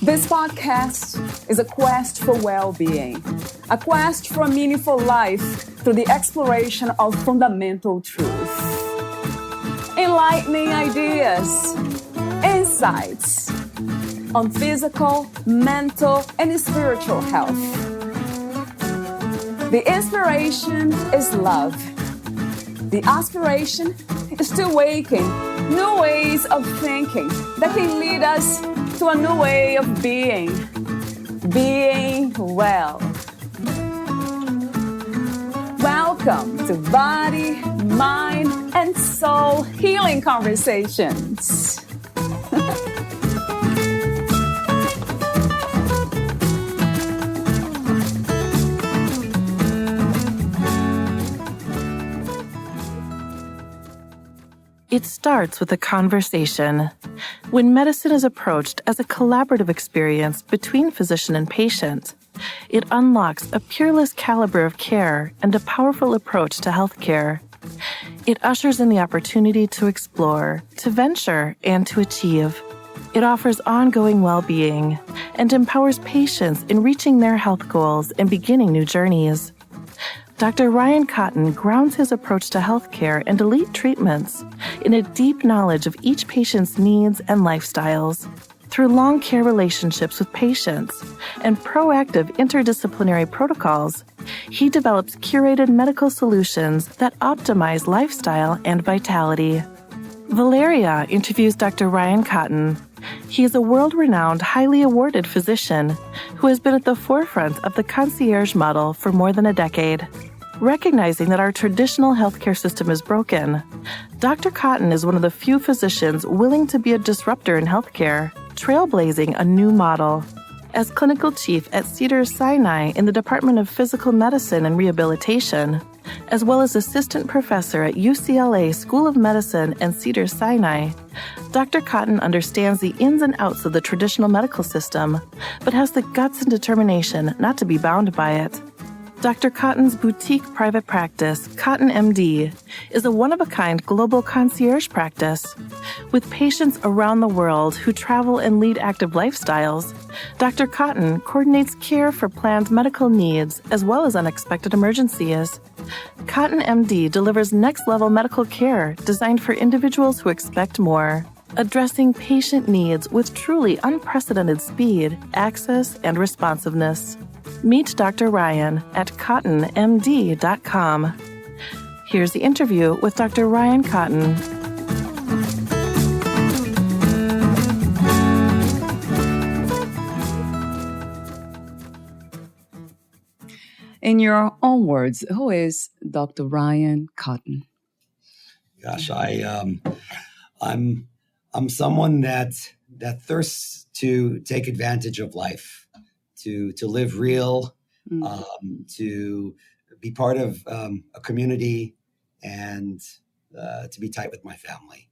This podcast is a quest for well-being, a quest for a meaningful life through the exploration of fundamental truth. Enlightening ideas, insights on physical, mental, and spiritual health. The inspiration is love. The aspiration is to awaken new ways of thinking that can lead us to a new way of being well. Welcome to Body, Mind, and Soul Healing Conversations. It starts with a conversation. When medicine is approached as a collaborative experience between physician and patient, it unlocks a peerless caliber of care and a powerful approach to healthcare. It ushers in the opportunity to explore, to venture, and to achieve. It offers ongoing well-being and empowers patients in reaching their health goals and beginning new journeys. Dr. Ryan Kotton grounds his approach to healthcare and elite treatments in a deep knowledge of each patient's needs and lifestyles. Through long care relationships with patients and proactive interdisciplinary protocols, he develops curated medical solutions that optimize lifestyle and vitality. Valeria interviews Dr. Ryan Kotton. He is a world-renowned, highly awarded physician who has been at the forefront of the concierge model for more than a decade. Recognizing that our traditional healthcare system is broken, Dr. Kotton is one of the few physicians willing to be a disruptor in healthcare, trailblazing a new model. As clinical chief at Cedars-Sinai in the Department of Physical Medicine and Rehabilitation, as well as assistant professor at UCLA School of Medicine and Cedars-Sinai, Dr. Kotton understands the ins and outs of the traditional medical system, but has the guts and determination not to be bound by it. Dr. Kotton's boutique private practice, Kotton MD, is a one-of-a-kind global concierge practice. With patients around the world who travel and lead active lifestyles, Dr. Kotton coordinates care for planned medical needs as well as unexpected emergencies. Kotton MD delivers next-level medical care designed for individuals who expect more, addressing patient needs with truly unprecedented speed, access, and responsiveness. Meet Dr. Ryan at kottonmd.com. Here's the interview with Dr. Ryan Kotton. In your own words, who is Dr. Ryan Kotton? Gosh, I'm someone that thirsts to take advantage of life, to live real, to be part of a community, and to be tight with my family.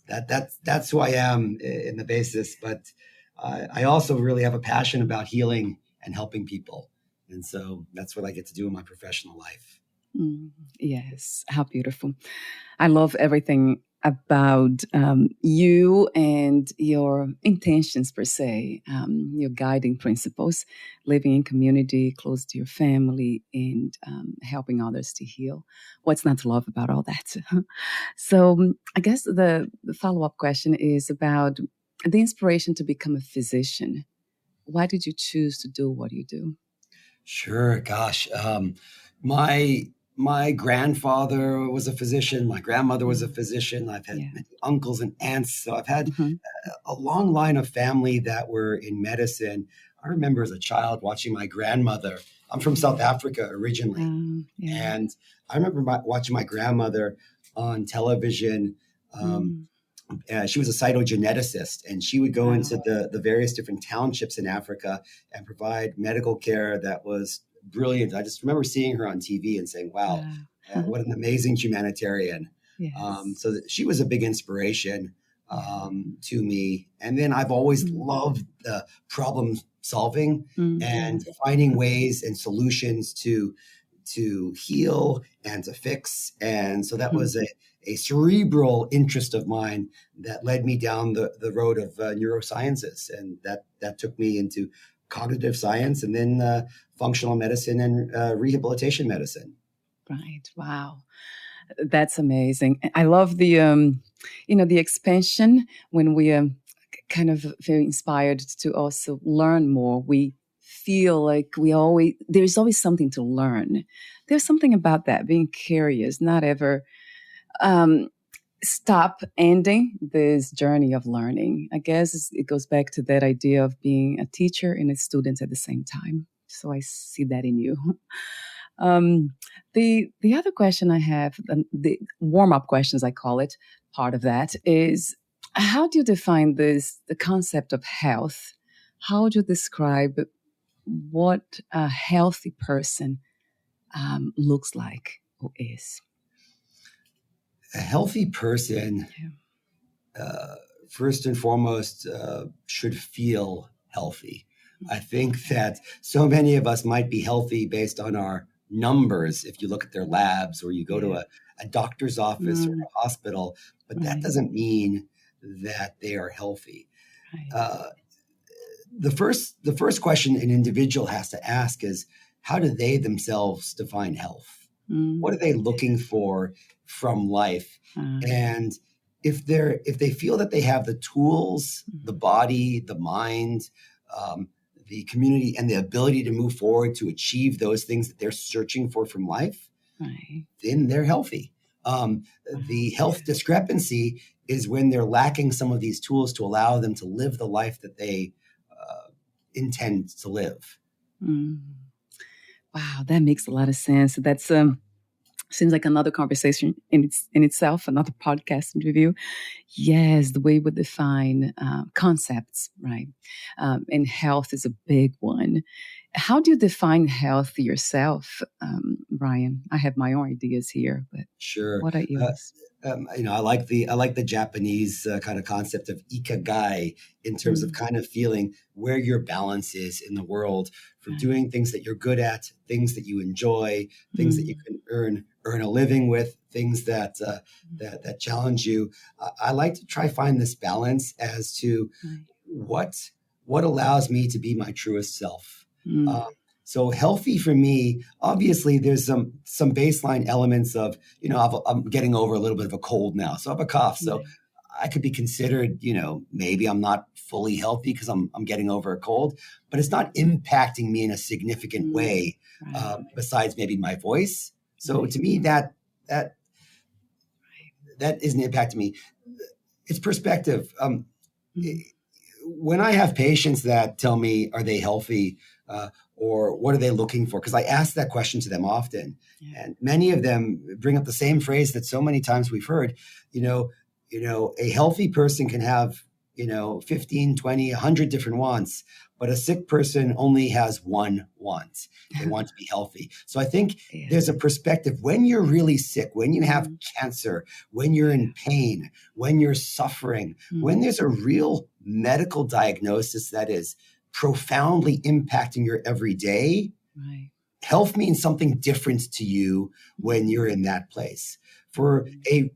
That's who I am in the basis. But I also really have a passion about healing and helping people, and so that's what I get to do in my professional life. Yes, how beautiful! I love everything about you and your intentions per se, your guiding principles, living in community, close to your family, and helping others to heal. What's not to love about all that? So I guess the follow-up question is about the inspiration to become a physician. Why did you choose to do what you do? Sure. Gosh, my grandfather was a physician. My grandmother was a physician. I've had many uncles and aunts. So I've had a long line of family that were in medicine. I remember as a child watching my grandmother. I'm from South Africa originally. And I remember watching my grandmother on television. She was a cytogeneticist, and she would go into the various different townships in Africa and provide medical care that was brilliant. I just remember seeing her on TV and saying, wow, what an amazing humanitarian. Yes. So she was a big inspiration to me. And then I've always loved problem solving and finding ways and solutions to to heal and to fix. And so that was a cerebral interest of mine that led me down the road of neurosciences. And that took me into cognitive science and then functional medicine and rehabilitation medicine. Right. Wow. That's amazing. I love the, the expansion when we are kind of very inspired to also learn more. We feel like there's always something to learn. There's something about that, being curious, not ever stop ending this journey of learning. I guess it goes back to that idea of being a teacher and a student at the same time. So I see that in you. The other question I have, the warm-up questions I call it, part of that is, how do you define the concept of health? How would you describe what a healthy person looks like or is? A healthy person, first and foremost, should feel healthy. I think that so many of us might be healthy based on our numbers if you look at their labs or you go to a doctor's office or a hospital, but that doesn't mean that they are healthy. Right. The first question an individual has to ask is, how do they themselves define health? What are they looking for from life? And if they feel that they have the tools, the body, the mind, the community, and the ability to move forward to achieve those things that they're searching for from life, then they're healthy. The health discrepancy is when they're lacking some of these tools to allow them to live the life that they intend to live. Wow, that makes a lot of sense. That's seems like another conversation in itself, another podcast interview. Yes, the way we define concepts, right? And health is a big one. How do you define health yourself, Brian? I have my own ideas here, but sure. What are yours? I like the Japanese kind of concept of ikigai in terms of kind of feeling where your balance is in the world, for doing things that you're good at, things that you enjoy, things that you can earn a living with, things that challenge you. I like to try find this balance as to what allows me to be my truest self. So healthy for me, obviously there's some baseline elements of, I'm getting over a little bit of a cold now. So I have a cough. So I could be considered, maybe I'm not fully healthy because I'm getting over a cold, but it's not impacting me in a significant way besides maybe my voice. So to me, that isn't impacting me. It's perspective. When I have patients that tell me, are they healthy? Or what are they looking for? Because I ask that question to them often. And many of them bring up the same phrase that so many times we've heard, a healthy person can have, 15, 20, 100 different wants, but a sick person only has one want. They want to be healthy. So I think there's a perspective when you're really sick, when you have cancer, when you're in pain, when you're suffering, when there's a real medical diagnosis that is profoundly impacting your everyday, health means something different to you when you're in that place. For a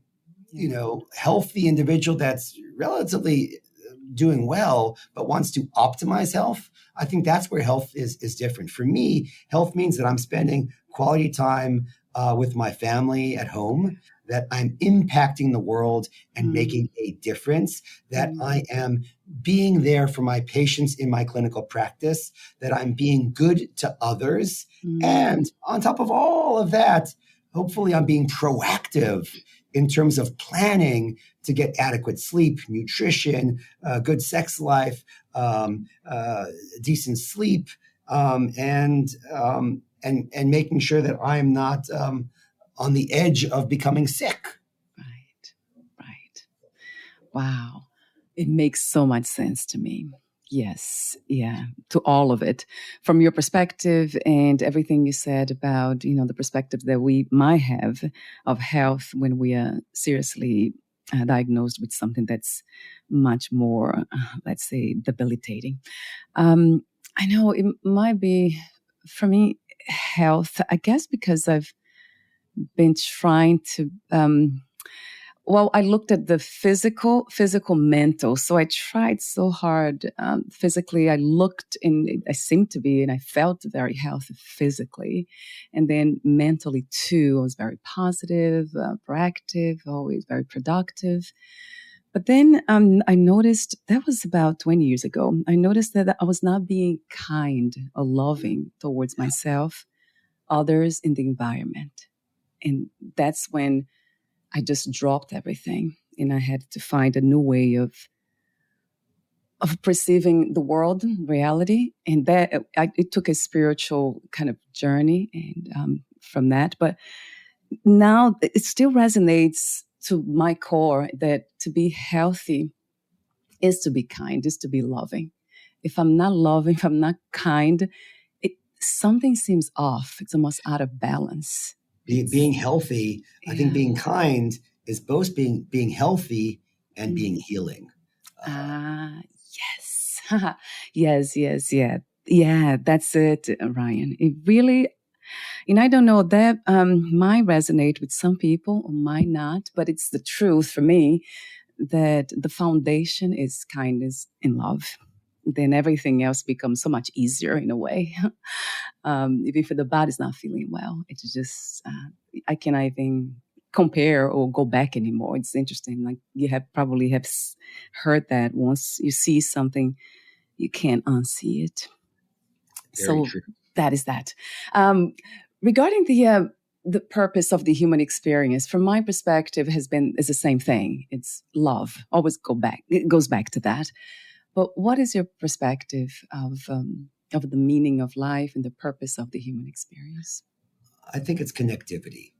healthy individual that's relatively doing well but wants to optimize health, I think that's where health is different. For me, health means that I'm spending quality time with my family at home, that I'm impacting the world and making a difference, that I am being there for my patients in my clinical practice, that I'm being good to others. And on top of all of that, hopefully I'm being proactive in terms of planning to get adequate sleep, nutrition, good sex life, decent sleep, and making sure that I'm not on the edge of becoming sick. Right. Wow. It makes so much sense to me. Yes. Yeah. To all of it. From your perspective and everything you said about, the perspective that we might have of health when we are seriously diagnosed with something that's much more, let's say, debilitating. I know it might be, for me, health, I guess because I've been trying to, I looked at the physical, mental. So I tried so hard. Physically, I seemed to be, and I felt very healthy physically. And then mentally too, I was very positive, proactive, always very productive. But then I noticed, that was about 20 years ago, I noticed that I was not being kind or loving towards myself, others, in the environment. And that's when I just dropped everything, and I had to find a new way of perceiving the world, reality, and it took a spiritual kind of journey, and from that. But now it still resonates to my core that to be healthy is to be kind, is to be loving. If I'm not loving, if I'm not kind, something seems off. It's almost out of balance. Being healthy, I think being kind is both being healthy and being healing. Yes. yes. Yeah, that's it, Ryan. It really, I don't know, that might resonate with some people or might not, but it's the truth for me that the foundation is kindness and love. Then everything else becomes so much easier in a way. Even if the body's not feeling well, it's just, I cannot even compare or go back anymore. It's interesting. Like you probably have heard that once you see something, you can't unsee it. Very true. That is that. Regarding the purpose of the human experience, from my perspective, is the same thing. It's love. Always it goes back to that. But what is your perspective of the meaning of life and the purpose of the human experience? I think it's connectivity.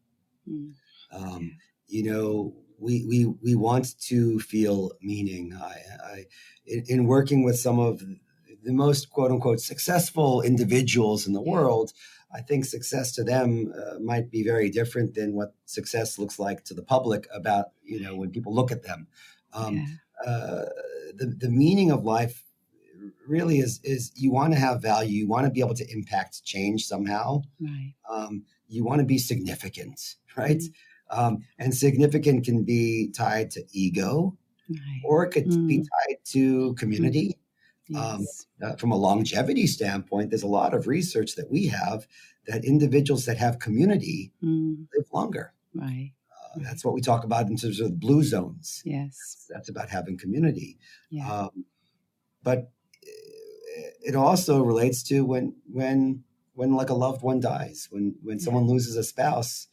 We want to feel meaning. In working with some of the most quote unquote successful individuals in the world, I think success to them might be very different than what success looks like to the public about, when people look at them. The meaning of life really is you want to have value. You want to be able to impact change somehow. Right. You want to be significant, right? And significant can be tied to ego, or it could be tied to community. Yes. From a longevity standpoint, there's a lot of research that we have that individuals that have community live longer. Right. That's what we talk about in terms of blue zones. Yes. That's about having community. Yeah. But it also relates to when like a loved one dies, when someone loses a spouse,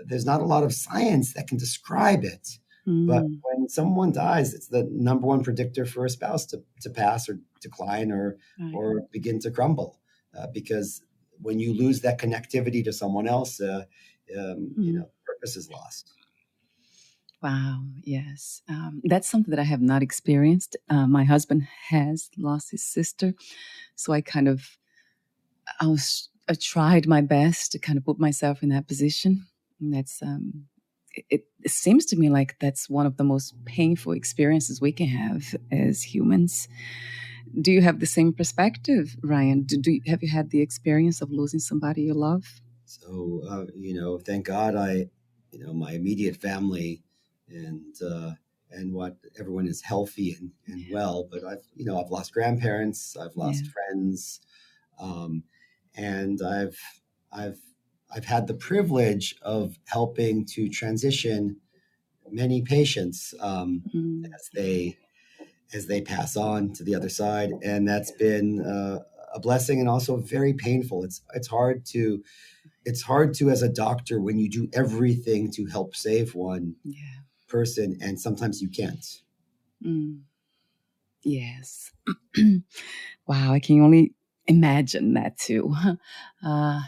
there's not a lot of science that can describe it. But when someone dies, it's the number one predictor for a spouse to pass or decline or begin to crumble. Because when you lose that connectivity to someone else, purpose is lost. Wow. Yes. That's something that I have not experienced. My husband has lost his sister. So I tried my best to kind of put myself in that position. And that's, it seems to me like that's one of the most painful experiences we can have as humans. Do you have the same perspective, Ryan? Have you had the experience of losing somebody you love? So, thank God my immediate family and what everyone is healthy and well, but I've lost grandparents, I've lost friends, and I've had the privilege of helping to transition many patients as they pass on to the other side, and that's been a blessing and also very painful. It's hard to as a doctor when you do everything to help save one person, and sometimes you can't. Yes. Wow, I can only imagine that too.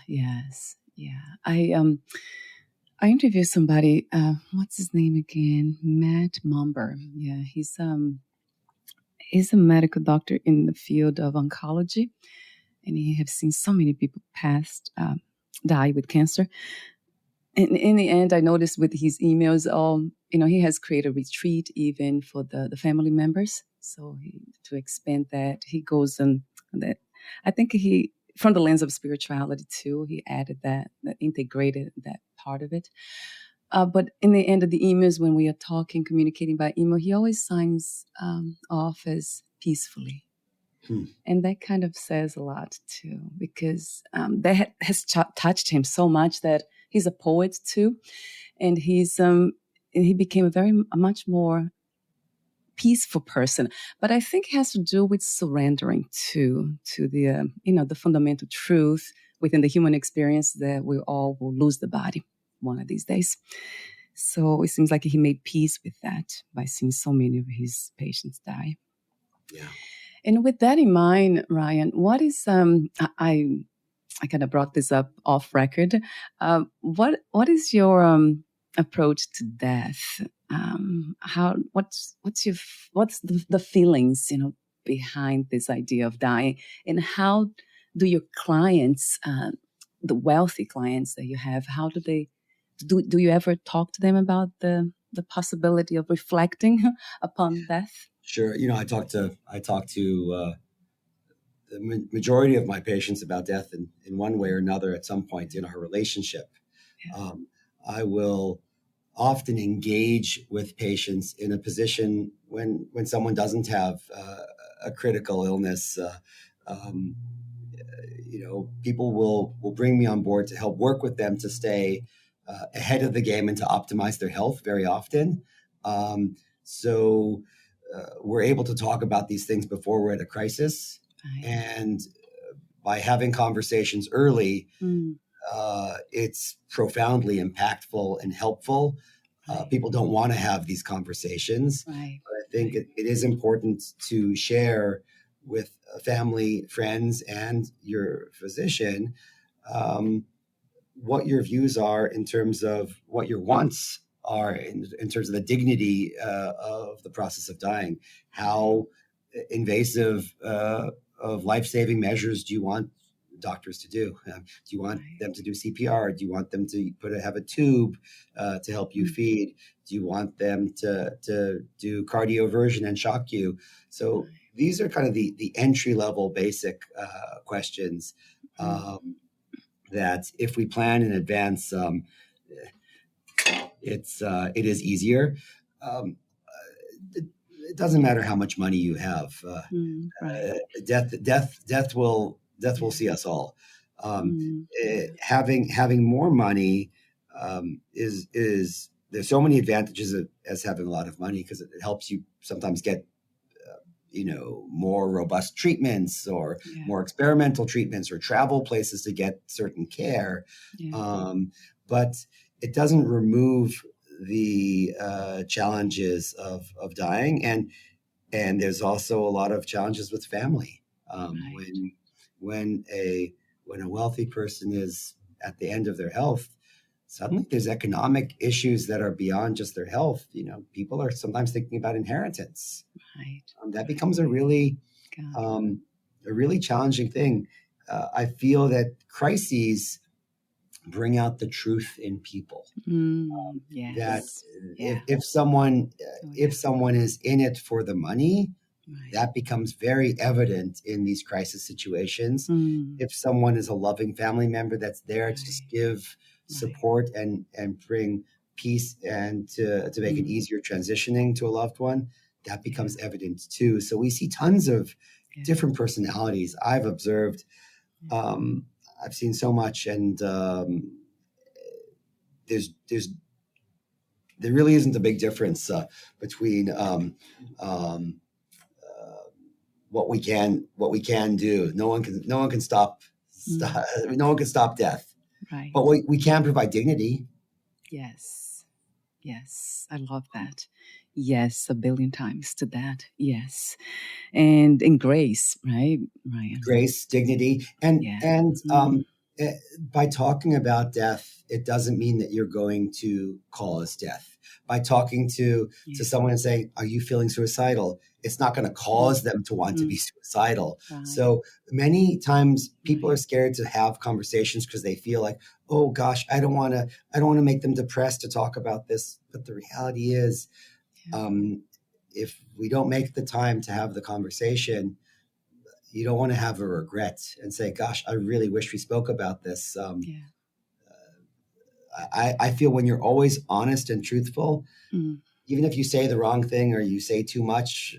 Yes. Yeah. I interviewed somebody, what's his name again? Matt Mumber. Yeah, he's a medical doctor in the field of oncology, and he has seen so many people die with cancer. And in the end, I noticed with his emails, he has created a retreat even for the family members. So to expand that, he goes on that. I think he from the lens of spirituality too. He added that integrated that part of it. But in the end of the emails, when we are talking, communicating by email, he always signs off as peacefully. And that kind of says a lot too, because that has touched him so much that he's a poet too, and he became a much more peaceful person. But I think it has to do with surrendering to the the fundamental truth within the human experience that we all will lose the body one of these days. So it seems like he made peace with that by seeing so many of his patients die. Yeah. And with that in mind, Ryan, what is I kind of brought this up off record. What is your approach to death? What's the feelings behind this idea of dying, and how do your clients, the wealthy clients that you have, how do they do you ever talk to them about the possibility of reflecting upon death? Sure. I talk to the majority of my patients about death in one way or another at some point in our relationship. Yeah. I will often engage with patients in a position when someone doesn't have a critical illness. People will bring me on board to help work with them to stay ahead of the game and to optimize their health very often. So we're able to talk about these things before we're at a crisis. Right. And by having conversations early, it's profoundly impactful and helpful. People don't want to have these conversations. Right. But I think it is important to share with family, friends, and your physician what your views are in terms of what your wants are in terms of the dignity of the process of dying. How invasive of life-saving measures do you want doctors to do? Do you want them to do CPR? Do you want them to have a tube to help you feed? Do you want them to do cardioversion and shock you? So these are kind of the entry-level basic questions that if we plan in advance, it is easier. It doesn't matter how much money you have. Death will see us all. Having more money is there's so many advantages as having a lot of money, because it helps you sometimes get more robust treatments or more experimental treatments, or travel places to get certain care. But it doesn't remove the challenges of dying, and there's also a lot of challenges with family. When a wealthy person is at the end of their health, suddenly there's economic issues that are beyond just their health. People are sometimes thinking about inheritance. Right. That becomes a really challenging thing. I feel that crises bring out the truth in people. That if someone is in it for the money, that becomes very evident in these crisis situations. If someone is a loving family member that's there to just give support and bring peace and to make it easier transitioning to a loved one, that becomes evident too. So we see tons of different personalities. I've observed, I've seen so much, and there really isn't a big difference between what we can do. No one can stop death. Right. But we can provide dignity. Yes. I love that. Yes, a billion times to that. Yes. And grace, right, Ryan? Grace, dignity. And by talking about death, it doesn't mean that you're going to cause death. By talking to someone and saying, are you feeling suicidal? It's not going to cause them to want to be suicidal. Right. So many times people are scared to have conversations because they feel like, oh gosh, I don't want to make them depressed to talk about this. But the reality is, if we don't make the time to have the conversation, you don't want to have a regret and say, gosh, I really wish we spoke about this. I feel when you're always honest and truthful, even if you say the wrong thing or you say too much,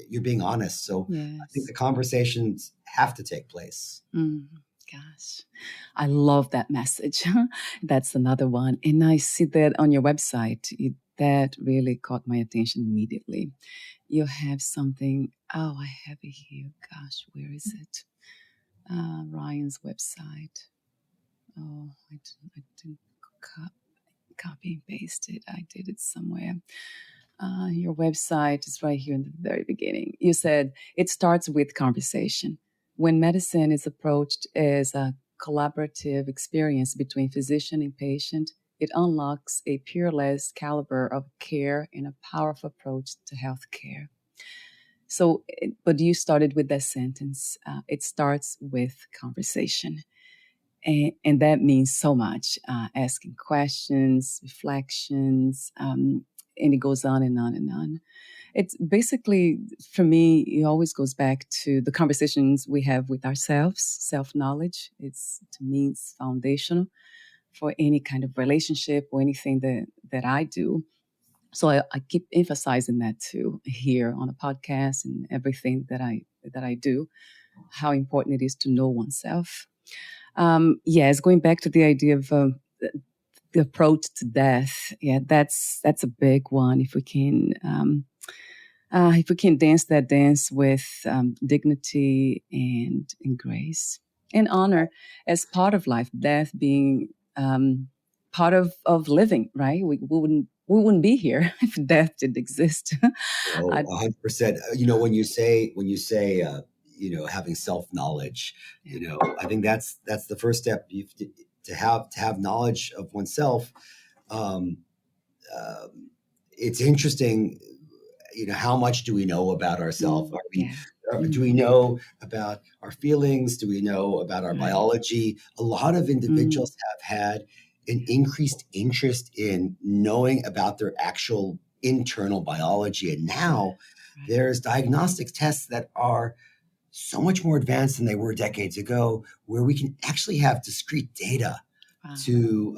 you're being honest. So I think the conversations have to take place. Gosh, I love that message. That's another one. And I see that on your website. That really caught my attention immediately. You have something. Oh, I have it here. Gosh, where is it? Ryan's website. Oh, I didn't copy and paste it. I did it somewhere. Your website is right here in the very beginning. You said it starts with conversation. When medicine is approached as a collaborative experience between physician and patient, it unlocks a peerless caliber of care and a powerful approach to healthcare. So, but you started with that sentence. It starts with conversation. And that means so much, asking questions, reflections, and it goes on and on and on. It's basically, for me, it always goes back to the conversations we have with ourselves. Self-knowledge, to me, it's foundational for any kind of relationship or anything that I do. So I keep emphasizing that too here on a podcast and everything that I do, how important it is to know oneself. Yes, going back to the idea of the approach to death. Yeah, that's a big one. If we can dance that dance with dignity and grace and honor as part of life, death being part of living. Right? We wouldn't be here if death didn't exist. 100%. When you say having self-knowledge, I think that's the first step. To have knowledge of oneself. It's interesting, how much do we know about ourselves? Do we know about our feelings? Do we know about our biology? A lot of individuals have had an increased interest in knowing about their actual internal biology. And now there's diagnostic tests that are so much more advanced than they were decades ago, where we can actually have discrete data to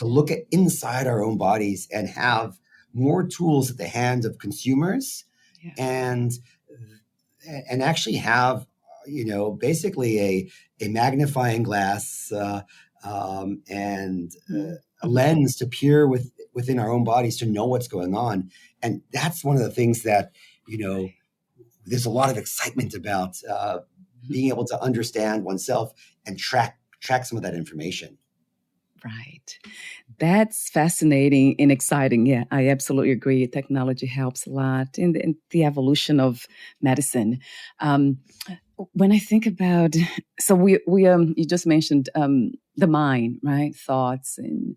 look at inside our own bodies and have more tools at the hands of consumers and actually have, basically a magnifying glass and a lens to peer within our own bodies to know what's going on. And that's one of the things that, there's a lot of excitement about being able to understand oneself and track some of that information. Right. That's fascinating and exciting. Yeah, I absolutely agree. Technology helps a lot in the evolution of medicine. When I think about, so you just mentioned the mind, right? Thoughts and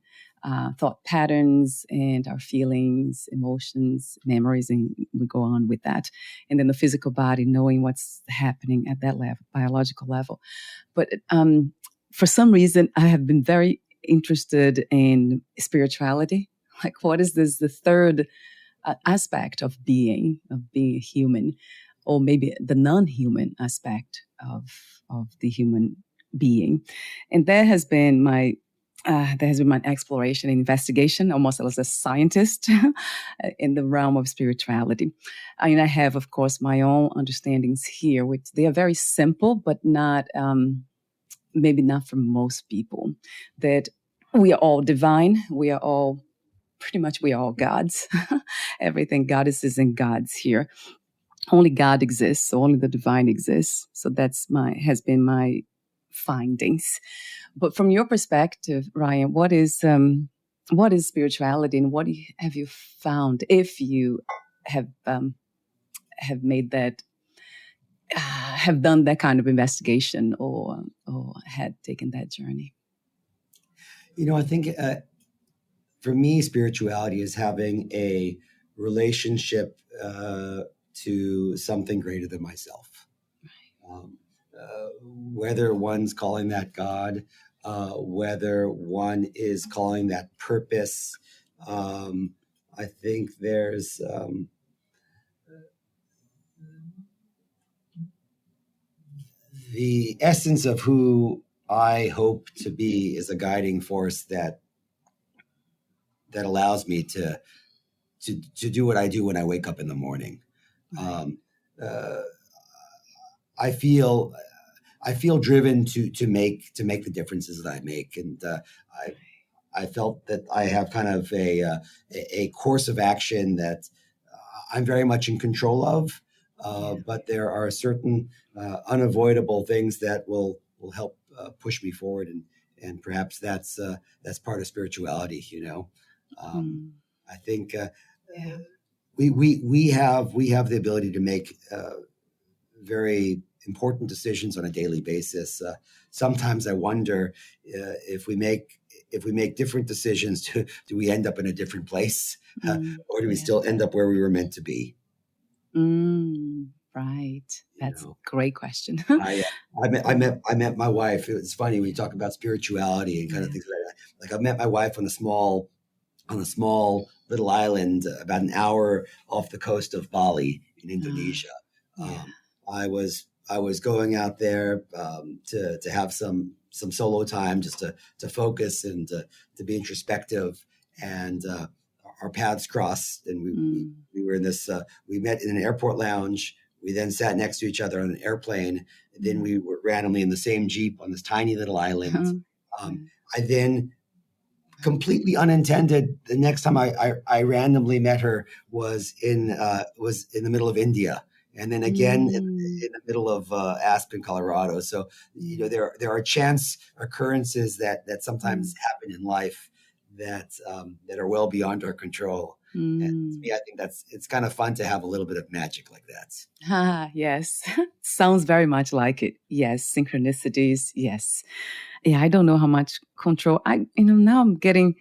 thought patterns and our feelings, emotions, memories, and we go on with that. And then the physical body, knowing what's happening at that level, biological level. But for some reason, I have been very interested in spirituality. Like, what is this, the third aspect of being a human, or maybe the non-human aspect of the human being? And that has been my exploration and investigation, almost as a scientist in the realm of spirituality. I mean, I have, of course, my own understandings here, which they are very simple, but not maybe not for most people, that we are all divine. We are all gods. Everything goddesses and gods here. Only God exists. So only the divine exists. So has been my findings. But from your perspective, Ryan, what is spirituality, and what have you found, if you have made that? Have done that kind of investigation or had taken that journey? I think for me, spirituality is having a relationship to something greater than myself. Whether one's calling that God, whether one is calling that purpose, I think there's the essence of who I hope to be is a guiding force that allows me to do what I do when I wake up in the morning. Um, I feel driven to make the differences that I make, and I felt that I have kind of a course of action that I'm very much in control of, but there are certain unavoidable things that will help push me forward, and perhaps that's part of spirituality. I think we have the ability to make very important decisions on a daily basis. Sometimes I wonder if we make different decisions, do we end up in a different place, or do we still end up where we were meant to be? Right. That's a great question. I met my wife. It was funny when you talk about spirituality and kind of things like that. Like I met my wife on a small little island about an hour off the coast of Bali in Indonesia. I was going out there to have some solo time, just to focus and to be introspective, and our paths crossed, and we were in this. We met in an airport lounge. We then sat next to each other on an airplane. And then we were randomly in the same Jeep on this tiny little island. I then, completely unintended, the next time I randomly met her was in the middle of India. And then again in the middle of Aspen, Colorado. So there are chance occurrences that sometimes happen in life that are well beyond our control. And to me, I think it's kind of fun to have a little bit of magic like that. Yes, sounds very much like it. Yes, synchronicities. Yes, yeah. I don't know how much control. Now I'm getting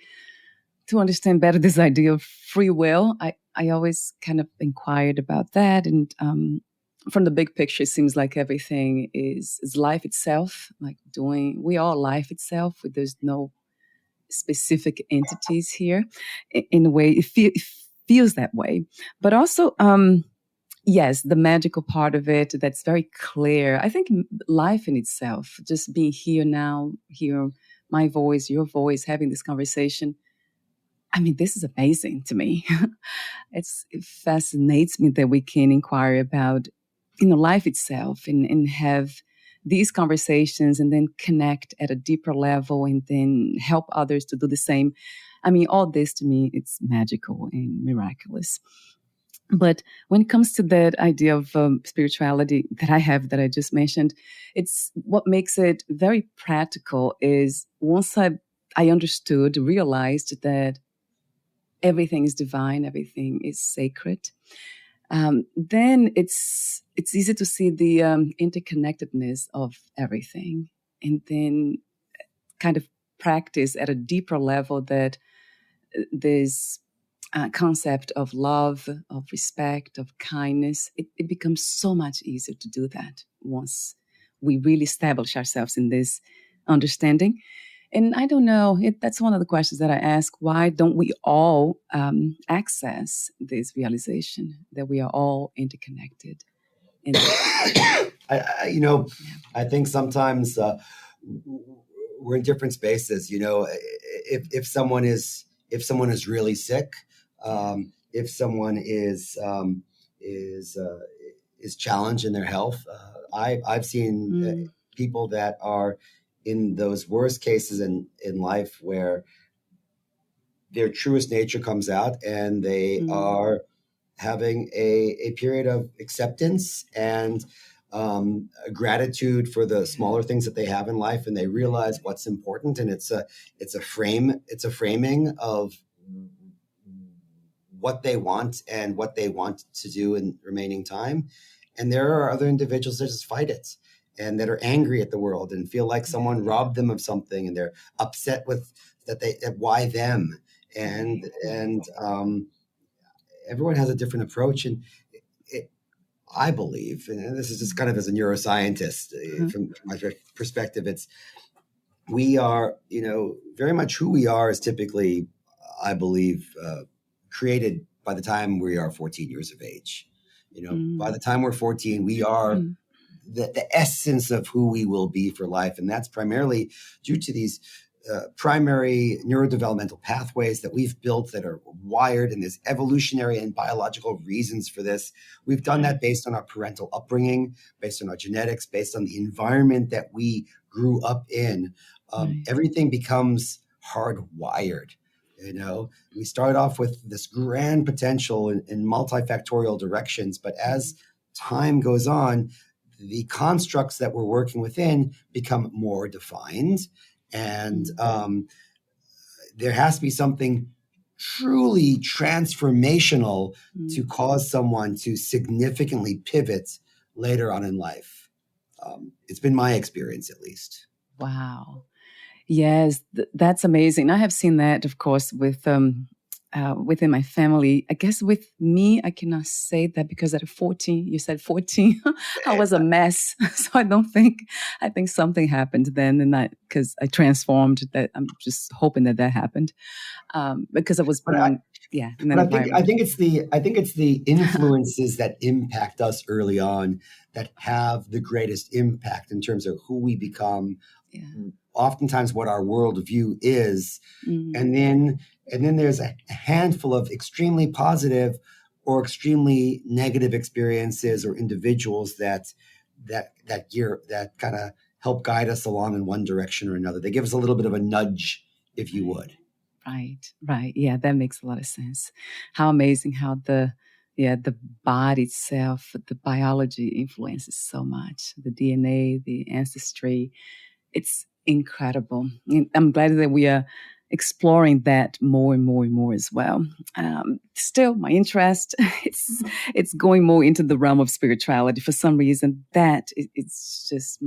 to understand better this idea of free will. I always kind of inquired about that. And from the big picture, it seems like everything is life itself, like we are life itself. There's no specific entities here. In a way, it feels that way. But also, yes, the magical part of it, that's very clear. I think life in itself, just being here now, hear my voice, your voice, having this conversation, I mean, this is amazing to me. It fascinates me that we can inquire about, life itself and have these conversations and then connect at a deeper level and then help others to do the same. I mean, all this to me, it's magical and miraculous. But when it comes to that idea of spirituality that I just mentioned, it's what makes it very practical is once I realized that everything is divine, everything is sacred, then it's easy to see the interconnectedness of everything, and then kind of practice at a deeper level that this concept of love, of respect, of kindness, it becomes so much easier to do that once we really establish ourselves in this understanding. And I don't know, that's one of the questions that I ask. Why don't we all access this realization that we are all interconnected? I think sometimes we're in different spaces. If someone is really sick, if someone is challenged in their health, I've seen people that are in those worst cases in life where their truest nature comes out, and they are having a period of acceptance and gratitude for the smaller things that they have in life, and they realize what's important. And it's a framing of what they want and what they want to do in remaining time. And there are other individuals that just fight it, and that are angry at the world and feel like someone robbed them of something, and they're upset with that why them, and everyone has a different approach. And I believe, and this is just kind of as a neuroscientist, from my perspective, we are, very much who we are is typically, I believe, created by the time we are 14 years of age. By the time we're 14, we are the essence of who we will be for life. And that's primarily due to these primary neurodevelopmental pathways that we've built that are wired, and there's evolutionary and biological reasons for this. We've done that based on our parental upbringing, based on our genetics, based on the environment that we grew up in. Everything becomes hardwired. We start off with this grand potential in multifactorial directions, but as time goes on, the constructs that we're working within become more defined. And there has to be something truly transformational to cause someone to significantly pivot later on in life. It's been my experience, at least. Wow. Yes, that's amazing. I have seen that, of course, with within my family. I guess with me, I cannot say that because at 14, you said 14, I was a mess. So I think something happened then, and because I transformed. That I'm just hoping that happened because I was born. I think it's the influences that impact us early on that have the greatest impact in terms of who we become. Yeah. Oftentimes what our worldview is. And then there's a handful of extremely positive or extremely negative experiences or individuals that kind of help guide us along in one direction or another. They give us a little bit of a nudge, if you would. Right. Yeah, that makes a lot of sense. How amazing how the body itself, the biology influences so much. The DNA, the ancestry, it's incredible. I'm glad that we are exploring that more and more and more as well. Still, my interest it's going more into the realm of spirituality for some reason. It's just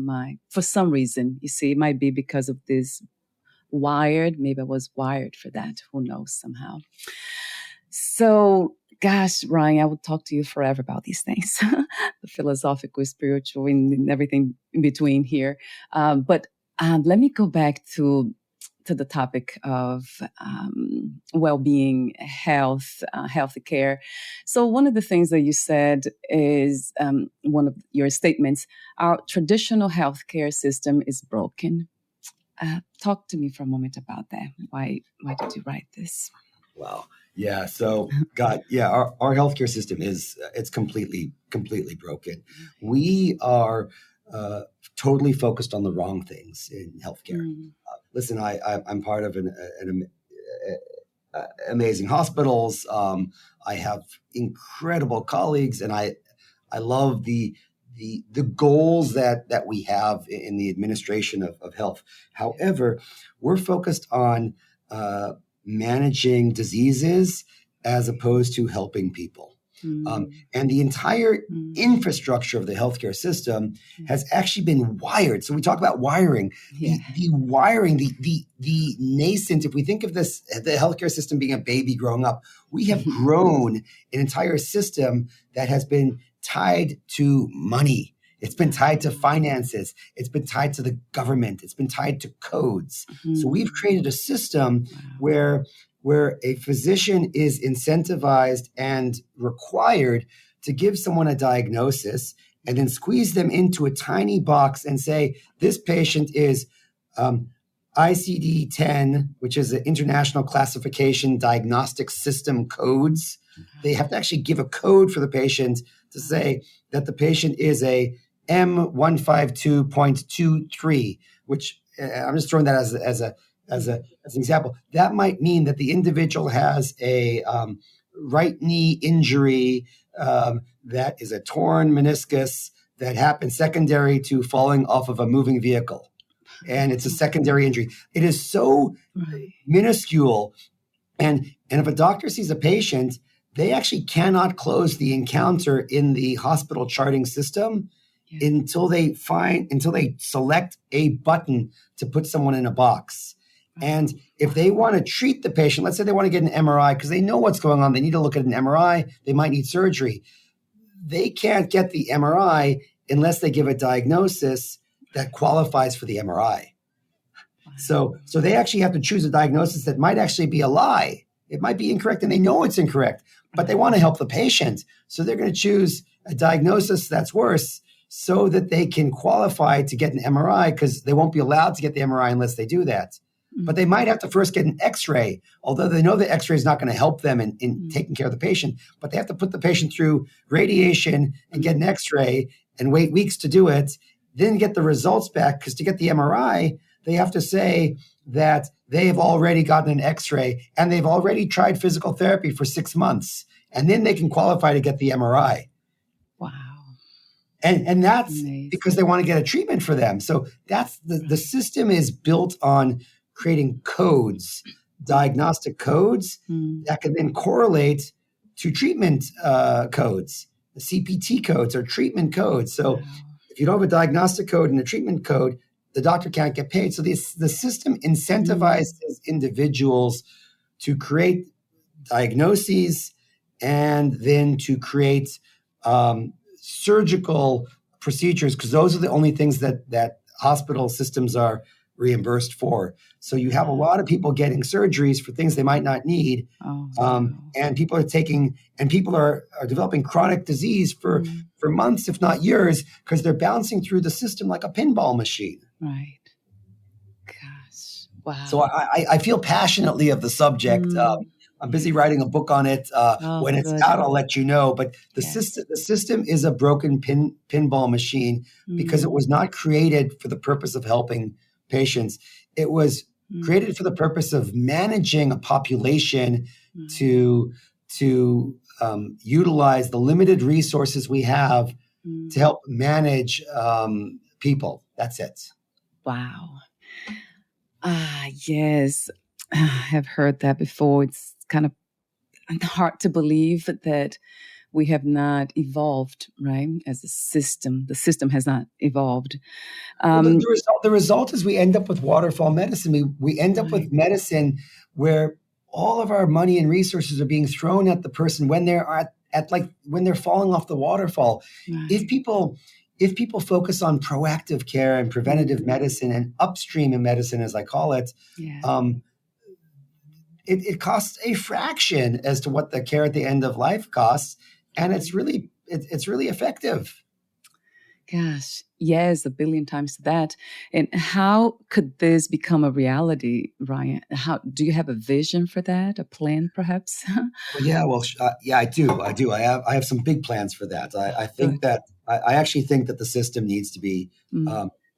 for some reason, you see, it might be because of this maybe I was wired for that. Who knows, somehow. So, gosh, Ryan, I would talk to you forever about these things, the philosophical, spiritual, and everything in between here. But let me go back to the topic of well-being, health, healthcare. So one of the things that you said is one of your statements, our traditional healthcare system is broken. Talk to me for a moment about that. Why did you write this? Wow. Yeah. So, our healthcare system it's completely broken. We are totally focused on the wrong things in healthcare. Listen, I'm part of an amazing hospitals. I have incredible colleagues, and I love the goals that we have in the administration of health. However, we're focused on managing diseases as opposed to helping people. And the entire infrastructure of the healthcare system has actually been wired. So we talk about wiring. Yeah. The wiring, the nascent, if we think of the healthcare system being a baby growing up, we have grown an entire system that has been tied to money. It's been tied to finances. It's been tied to the government. It's been tied to codes. So we've created a system where a physician is incentivized and required to give someone a diagnosis and then squeeze them into a tiny box and say, this patient is ICD-10, which is an International Classification Diagnostic System codes. They have to actually give a code for the patient to say that the patient is a M152.23, which I'm just throwing that as an example. That might mean that the individual has a right knee injury that is a torn meniscus that happened secondary to falling off of a moving vehicle. And it's a secondary injury. It is so minuscule. And if a doctor sees a patient, they actually cannot close the encounter in the hospital charting system until they select a button to put someone in a box. And if they want to treat the patient, let's say they want to get an MRI because they know what's going on, they need to look at an MRI, they might need surgery. They can't get the MRI unless they give a diagnosis that qualifies for the MRI. So they actually have to choose a diagnosis that might actually be a lie. It might be incorrect and they know it's incorrect, but they want to help the patient. So they're going to choose a diagnosis that's worse. so that they can qualify to get an MRI, because they won't be allowed to get the MRI unless they do that. But they might have to first get an X-ray, although they know the X-ray is not going to help them in taking care of the patient. But they have to put the patient through radiation and get an X-ray and wait weeks to do it, then get the results back. Because to get the MRI, they have to say that they've already gotten an X-ray and they've already tried physical therapy for 6 months. And then they can qualify to get the MRI. Wow. And that's amazing, because they want to get a treatment for them. So that's the system is built on creating codes, diagnostic codes that can then correlate to treatment codes, the CPT codes or treatment codes. So if you don't have a diagnostic code and a treatment code, the doctor can't get paid. So the system incentivizes individuals to create diagnoses and then to create surgical procedures, because those are the only things that hospital systems are reimbursed for. So you have a lot of people getting surgeries for things they might not need. And people are developing chronic disease for months, if not years, because they're bouncing through the system like a pinball machine. Right. Gosh. Wow. So I feel passionately of the subject. I'm busy writing a book on it. When it's out, I'll let you know. But the system is a broken pinball machine because it was not created for the purpose of helping patients. It was created for the purpose of managing a population to utilize the limited resources we have to help manage people. That's it. Wow. Yes. I've heard that before. It's kind of hard to believe that we have not evolved, right? As a system, the system has not evolved. The result is we end up with waterfall medicine. We end up with medicine where all of our money and resources are being thrown at the person when they're when they're falling off the waterfall. Right. If people focus on proactive care and preventative medicine and upstream in medicine, as I call it, it costs a fraction as to what the care at the end of life costs. And it's really effective. Gosh, yes, 1 billion times that. And how could this become a reality, Ryan? Do you have a vision for that, a plan perhaps? I do. I have some big plans for that. I think that I actually think that the system needs to be,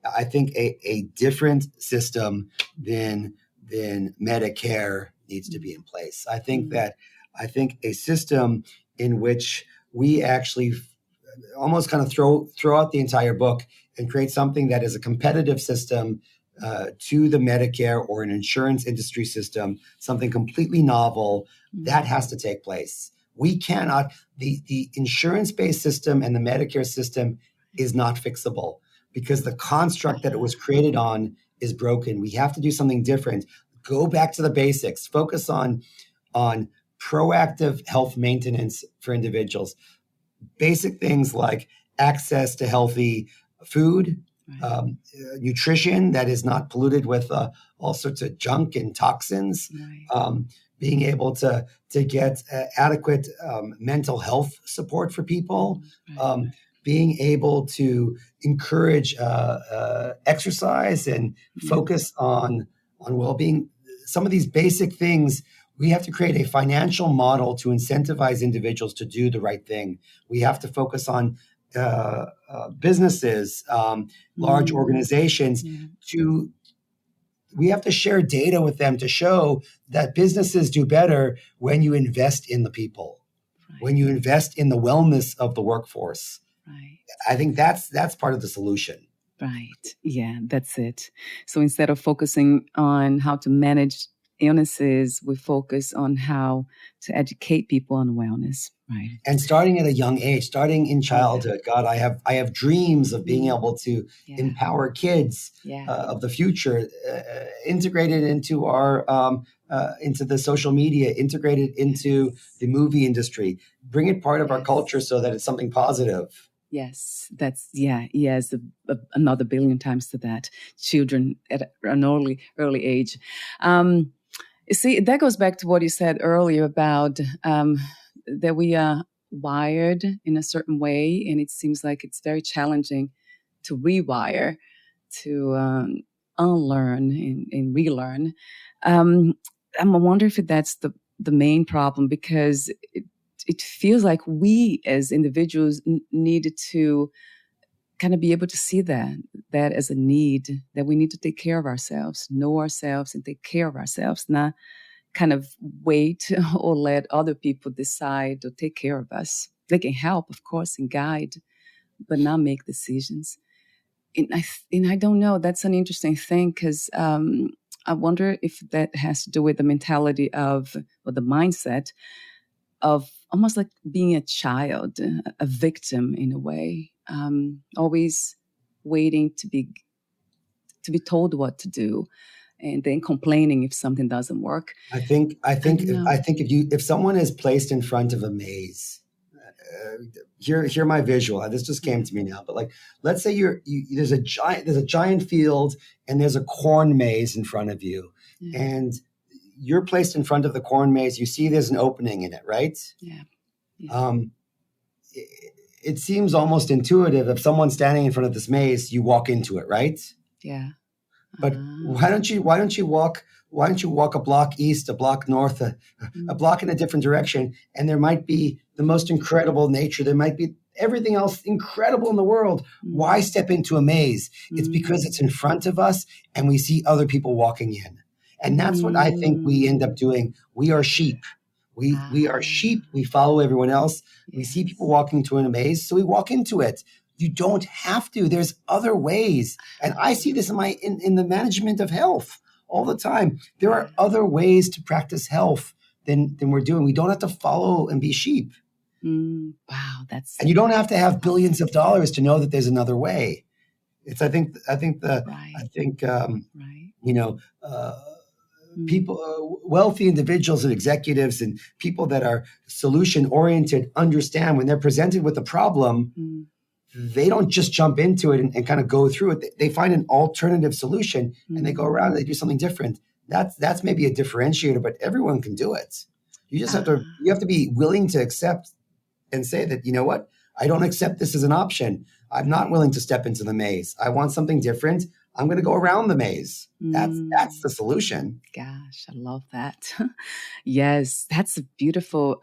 I think a different system than Medicare needs to be in place. I think a system in which we actually almost kind of throw out the entire book and create something that is a competitive system to the Medicare or an insurance industry system, something completely novel, that has to take place. We cannot, the insurance-based system and the Medicare system is not fixable because the construct that it was created on is broken. We have to do something different. Go back to the basics, focus on proactive health maintenance for individuals. Basic things like access to healthy food, nutrition that is not polluted with all sorts of junk and toxins, being able to get adequate mental health support for people, being able to encourage exercise and focus on well-being. Some of these basic things, we have to create a financial model to incentivize individuals to do the right thing. We have to focus on businesses, large organizations. We have to share data with them to show that businesses do better when you invest in the people, when you invest in the wellness of the workforce. I think that's part of the solution. Right. Yeah, that's it. So instead of focusing on how to manage illnesses, we focus on how to educate people on wellness. Right. And starting at a young age, starting in childhood. God, I have dreams of being able to empower kids of the future, integrated into our into the social media, integrated into the movie industry, bring it part of our culture so that it's something positive. Yes, that's, yes, another 1 billion times to that. Children at an early age. You see, that goes back to what you said earlier about that we wired in a certain way, and it seems like it's very challenging to rewire, to unlearn and relearn. I'm wondering if that's the main problem, because it feels like we as individuals need to kind of be able to see that as a need, that we need to take care of ourselves, know ourselves and take care of ourselves, not kind of wait or let other people decide or take care of us. They can help, of course, and guide, but not make decisions. And I don't know, that's an interesting thing, because I wonder if that has to do with the mentality of, or the mindset of almost like being a child, a victim in a way, always waiting to be told what to do, and then complaining if something doesn't work. I think if someone is placed in front of a maze, hear my visual. This just came to me now, but like, let's say there's a giant field and there's a corn maze in front of you, and you're placed in front of the corn maze. You see there's an opening in it, right? Yeah. It seems almost intuitive. If someone's standing in front of this maze, you walk into it, right? Yeah. But why don't you walk a block east, a block north, a block in a different direction, and there might be the most incredible nature. There might be everything else incredible in the world. Why step into a maze? It's because it's in front of us and we see other people walking in. And that's what I think we end up doing. We are sheep. We are sheep. We follow everyone else. We see people walking into a maze, so we walk into it. You don't have to. There's other ways. And I see this in the management of health all the time. There are other ways to practice health than we're doing. We don't have to follow and be sheep. Wow, and you don't have to have billions of dollars to know that there's another way. People, wealthy individuals and executives and people that are solution oriented understand when they're presented with a problem, they don't just jump into it and kind of go through it. They find an alternative solution and they go around and they do something different. That's maybe a differentiator, but everyone can do it. You just have to be willing to accept and say that, you know what, I don't accept this as an option. I'm not willing to step into the maze. I want something different. I'm going to go around the maze. That's the solution. Gosh, I love that. Yes, that's a beautiful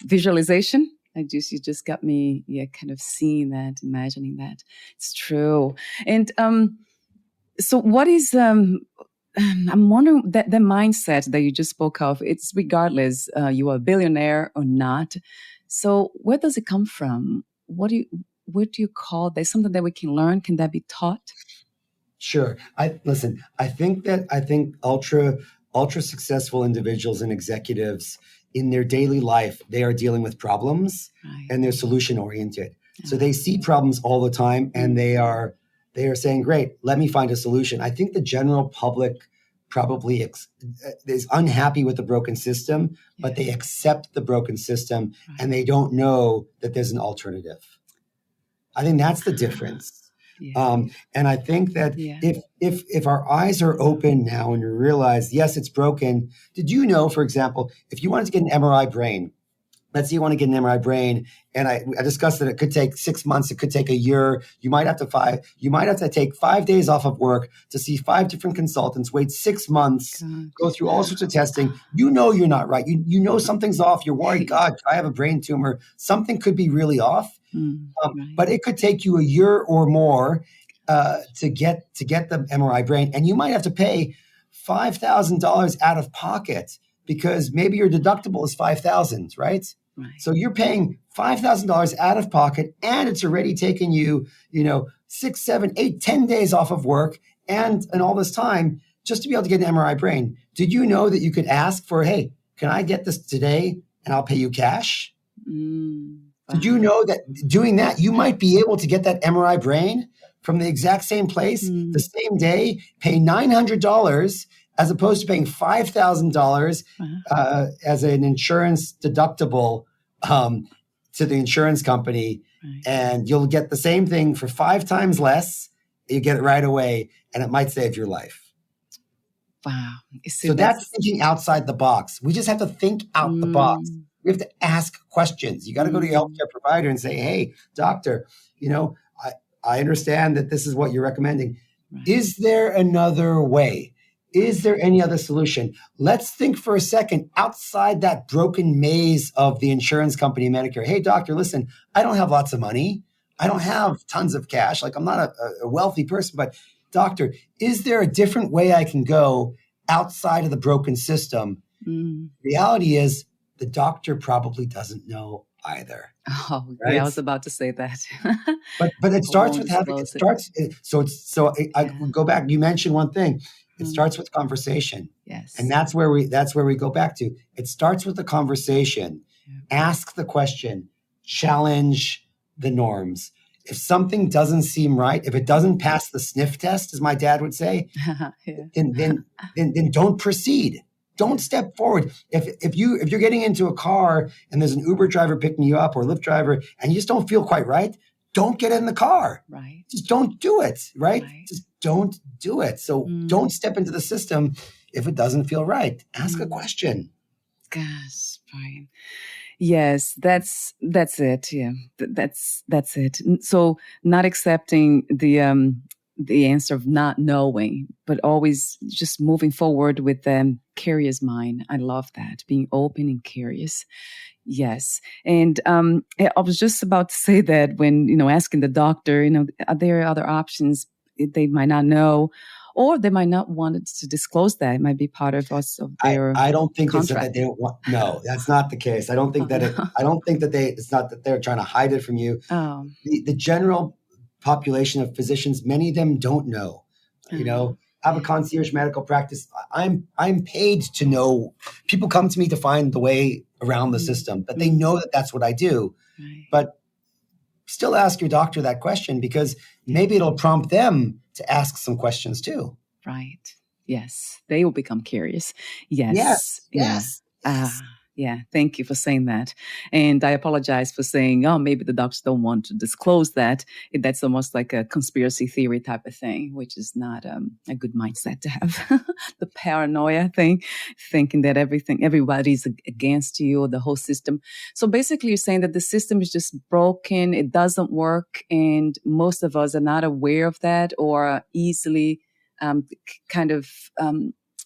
visualization. You just got me, kind of seeing that, imagining that. It's true. And so what is, I'm wondering, that the mindset that you just spoke of, it's regardless you are a billionaire or not. So where does it come from? What do you call that? Something that we can learn? Can that be taught? Sure. I think ultra successful individuals and executives in their daily life, they are dealing with problems and they're solution oriented. So they see problems all the time and they are saying, great, let me find a solution. I think the general public probably is unhappy with the broken system, but they accept the broken system and they don't know that there's an alternative. I think that's the difference. And I think that if our eyes are open now and you realize, yes, it's broken. Did you know, for example, if you wanted to get an MRI brain, let's say you want to get an MRI brain, and I discussed that it could take 6 months, it could take a year. You might have to take 5 days off of work to see 5 different consultants, wait 6 months, go through all sorts of testing. You know you're not right. You know something's off. You're worried, God, I have a brain tumor. Something could be really off. But it could take you a year or more to get the MRI brain, and you might have to pay $5,000 out of pocket because maybe your deductible is $5,000, right? So you're paying $5,000 out of pocket, and it's already taken you, 6, 7, 8, 10 days off of work, and all this time just to be able to get an MRI brain. Did you know that you could ask for, hey, can I get this today, and I'll pay you cash? Did you know that doing that, you might be able to get that MRI brain from the exact same place, the same day, pay $900 as opposed to paying $5,000 as an insurance deductible to the insurance company. And you'll get the same thing for 5 times less. You get it right away, and it might save your life. Wow. So that's thinking outside the box. We just have to think out the box. We have to ask questions. You got to go to your healthcare provider and say, hey, doctor, I understand that this is what you're recommending. Right. Is there another way? Is there any other solution? Let's think for a second outside that broken maze of the insurance company, Medicare. Hey, doctor, listen, I don't have lots of money. I don't have tons of cash. Like, I'm not a wealthy person, but doctor, is there a different way I can go outside of the broken system? Reality is the doctor probably doesn't know either. Oh, right? Yeah, I was about to say that. but it starts with having, I go back. You mentioned one thing. It starts with conversation. Yes. And that's where we go back to. It starts with the conversation. Yeah. Ask the question, challenge the norms. If something doesn't seem right, if it doesn't pass the sniff test, as my dad would say, then don't proceed. Don't step forward. If you're getting into a car and there's an Uber driver picking you up or a Lyft driver and you just don't feel quite right, don't get in the car. Right. Just don't do it. Right? Just don't do it. So don't step into the system if it doesn't feel right. Ask a question. Gosh, Brian. Yes, that's it. Yeah, that's it. So not accepting the answer of not knowing, but always just moving forward with curious mind. I love that, being open and curious. Yes. And I was just about to say that when, asking the doctor, are there other options they might not know, or they might not want to disclose that. It might be part of their I don't think contract. It's that they don't want. No, that's not the case. I don't think that it's not that they're trying to hide it from you. Oh. The general population of physicians, many of them don't know. I have a concierge medical practice. I'm paid to know. People come to me to find the way around the system, but they know that that's what I do. Right. But still ask your doctor that question, because maybe it'll prompt them to ask some questions too. Right. Yes. They will become curious. Yes. Yes. Yeah. Thank you for saying that. And I apologize for saying, maybe the doctors don't want to disclose that. That's almost like a conspiracy theory type of thing, which is not a good mindset to have. The paranoia thing, thinking that everybody's against you or the whole system. So basically you're saying that the system is just broken. It doesn't work. And most of us are not aware of that, or easily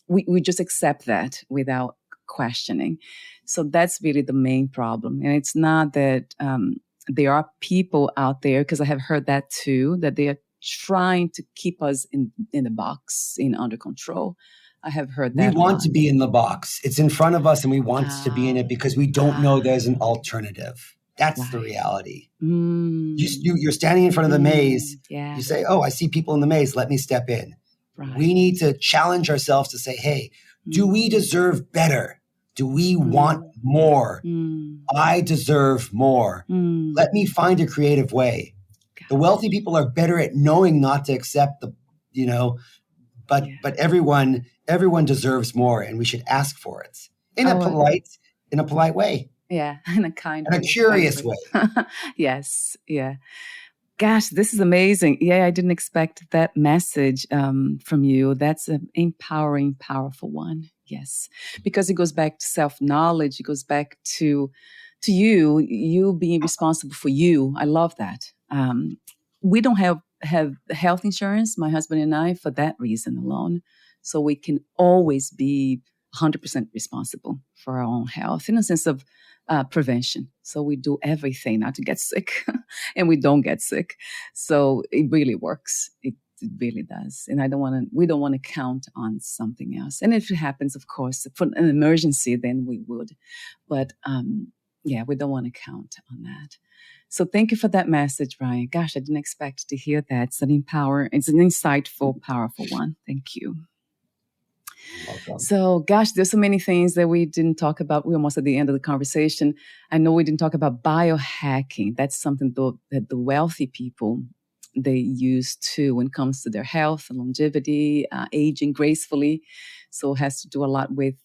we just accept that without questioning. So that's really the main problem. And it's not that there are people out there, because I have heard that too, that they are trying to keep us in the box, under control. I have heard that. We want to be in the box. It's in front of us and we want to be in it because we don't know there's an alternative. That's the reality. You're standing in front of the maze. Yeah. You say, I see people in the maze. Let me step in. Right. We need to challenge ourselves to say, hey, do we deserve better? Do we want more? I deserve more. Let me find a creative way. The wealthy people are better at knowing not to accept but everyone deserves more, and we should ask for it in a polite way. Yeah, in a kind and a curious way. Yes, yeah. Gosh, this is amazing. Yeah, I didn't expect that message from you. That's an empowering, powerful one. Yes, because it goes back to self-knowledge. It goes back to you being responsible for you. I love that. We don't have health insurance, my husband and I, for that reason alone. So we can always be 100% responsible for our own health in a sense of prevention. So we do everything not to get sick, and we don't get sick. So it really works. It really does. And we don't want to count on something else. And if it happens, of course, for an emergency, then we would. But we don't want to count on that. So thank you for that message, Brian. Gosh, I didn't expect to hear that. It's an insightful, powerful one. Thank you. Welcome. So, gosh, there's so many things that we didn't talk about. We're almost at the end of the conversation. I know we didn't talk about biohacking. That's something that the wealthy people, they use too when it comes to their health and longevity, aging gracefully. So it has to do a lot with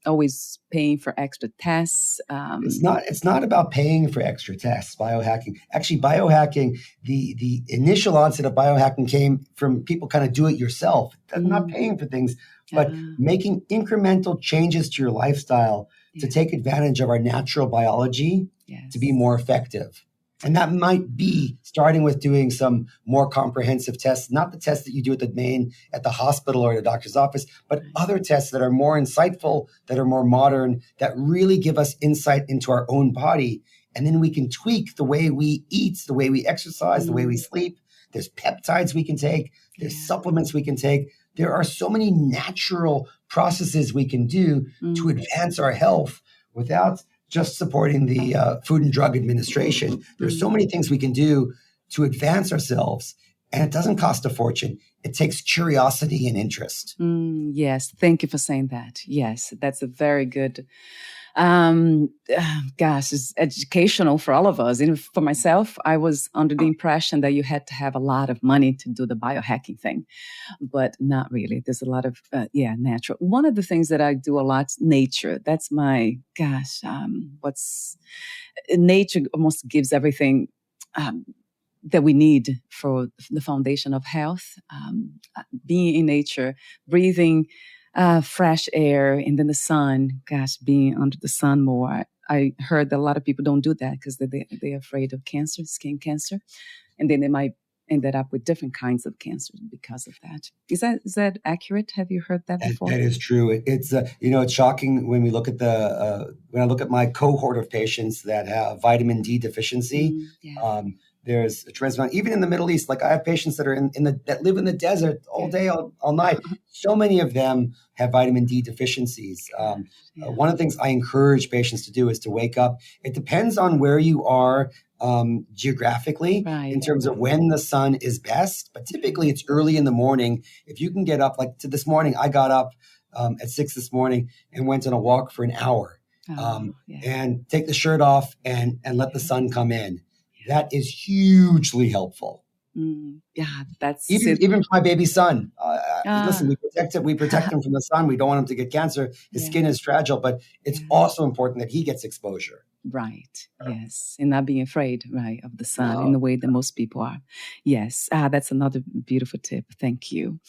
always paying for extra tests. It's not about paying for extra tests, biohacking. Actually, biohacking, the initial onset of biohacking came from people kind of do it yourself. Not paying for things, but making incremental changes to your lifestyle to take advantage of our natural biology to be more effective. And that might be starting with doing some more comprehensive tests, not the tests that you do at the hospital or the doctor's office, but other tests that are more insightful, that are more modern, that really give us insight into our own body. And then we can tweak the way we eat, the way we exercise, the way we sleep. There's peptides we can take. There's supplements we can take. There are so many natural processes we can do to advance our health without just supporting the Food and Drug Administration. There's so many things we can do to advance ourselves, and it doesn't cost a fortune. It takes curiosity and interest. Yes, thank you for saying that. Yes, that's a very good it's educational for all of us. And for myself, I was under the impression that you had to have a lot of money to do the biohacking thing, but not really. There's a lot of, natural. One of the things that I do a lot is nature. That's my, nature almost gives everything that we need for the foundation of health. Being in nature, breathing fresh air, and then the sun, being under the sun more. I heard that a lot of people don't do that because they're afraid of cancer, skin cancer, and then they might end up with different kinds of cancer because of that. Is that accurate? Have you heard that before? That is true. It's it's shocking when we look at when I look at my cohort of patients that have vitamin D deficiency. There's a tremendous amount, even in the Middle East. Like I have patients that are that live in the desert all day, all night. So many of them have vitamin D deficiencies. One of the things I encourage patients to do is to wake up. It depends on where you are geographically in terms of when the sun is best, but typically it's early in the morning. If you can get up, like to this morning, I got up at 6 this morning and went on a walk for an hour and take the shirt off and let the sun come in. That is hugely helpful. That's even for my baby son. Listen, we protect him from the sun. We don't want him to get cancer. His skin is fragile, but it's also important that he gets exposure. Right. Yes. And not being afraid, of the sun in the way that most people are. Yes. That's another beautiful tip. Thank you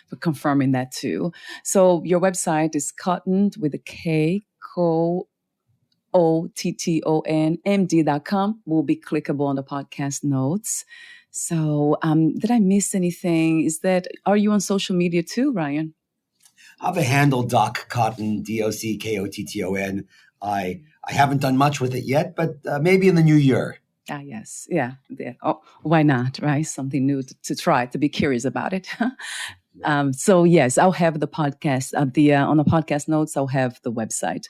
for confirming that too. So your website is Kotton with a K, OTTONMD.com will be clickable on the podcast notes. So did I miss anything? Are you on social media too, Ryan? I have a handle, Doc Kotton, DOCKOTTON. I haven't done much with it yet, but maybe in the new year. Yes. Yeah. Oh, why not, right? Something new to try, to be curious about it. So yes, I'll have the podcast on the podcast notes. I'll have the website.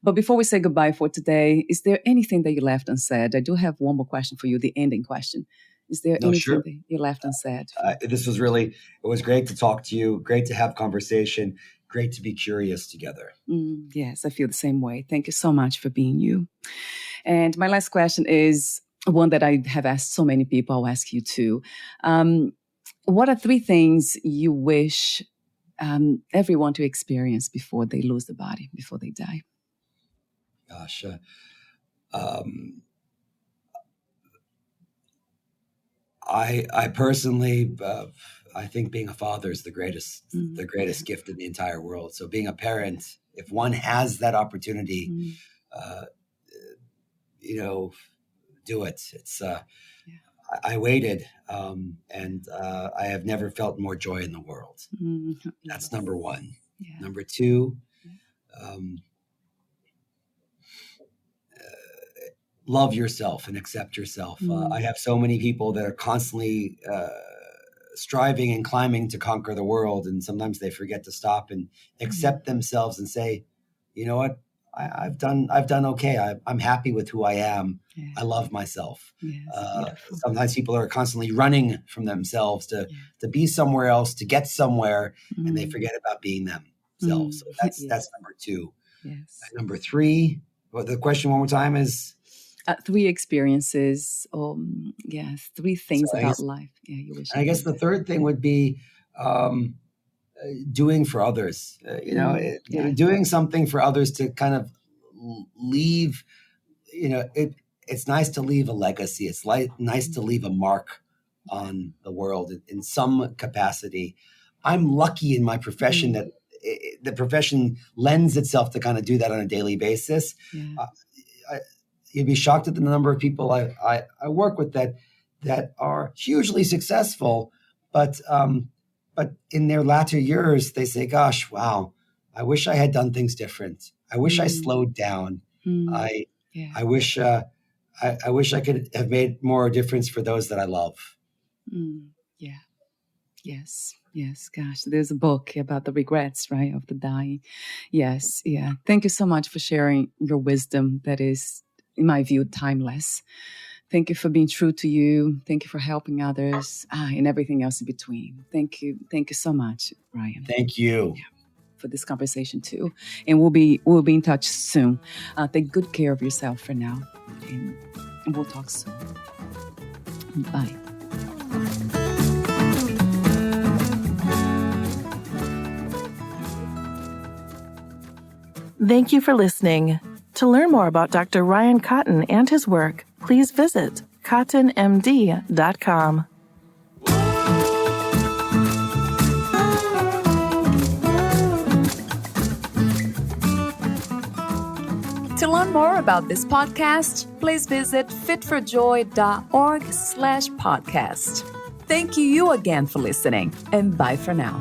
But before we say goodbye for today, is there anything that you left unsaid? I do have one more question for you, the ending question. Is there anything that you left unsaid? It was great to talk to you. Great to have conversation. Great to be curious together. Yes, I feel the same way. Thank you so much for being you. And my last question is one that I have asked so many people. I'll ask you too. What are 3 things you wish everyone to experience before they lose the body, before they die? Gosh, I personally, I think being a father is the greatest gift in the entire world. So being a parent, if one has that opportunity, do it. It's I waited, and I have never felt more joy in the world. That's number 1. Yeah. Number 2, love yourself and accept yourself. I have so many people that are constantly striving and climbing to conquer the world, and sometimes they forget to stop and accept themselves and say, you know what? I've done okay. I'm happy with who I am. Yeah. I love myself. Yes, sometimes people are constantly running from themselves to be somewhere else, to get somewhere, and they forget about being themselves. So that's number 2. Yes. Number 3. Well, the question one more time is 3 experiences. 3 things about life. Yeah, you wish. I guess the third thing would be doing for others, doing something for others to kind of leave, it's nice to leave a legacy. It's nice to leave a mark on the world in some capacity. I'm lucky in my profession that the profession lends itself to kind of do that on a daily basis. Yeah. You'd be shocked at the number of people I work with that are hugely successful, but in their latter years, they say, gosh, wow, I wish I had done things different. I wish I slowed down. I wish I could have made more difference for those that I love. Yeah. Yes. Gosh, there's a book about the regrets, right, of the dying. Yes. Yeah. Thank you so much for sharing your wisdom that is, in my view, timeless. Thank you for being true to you. Thank you for helping others and everything else in between. Thank you. Thank you so much, Ryan. Thank you. Yeah, for this conversation too. And we'll be in touch soon. Take good care of yourself for now. And we'll talk soon. Bye. Thank you for listening. To learn more about Dr. Ryan Kotton and his work, please visit kottonmd.com. To learn more about this podcast, please visit fitforjoy.org/podcast. Thank you again for listening, and bye for now.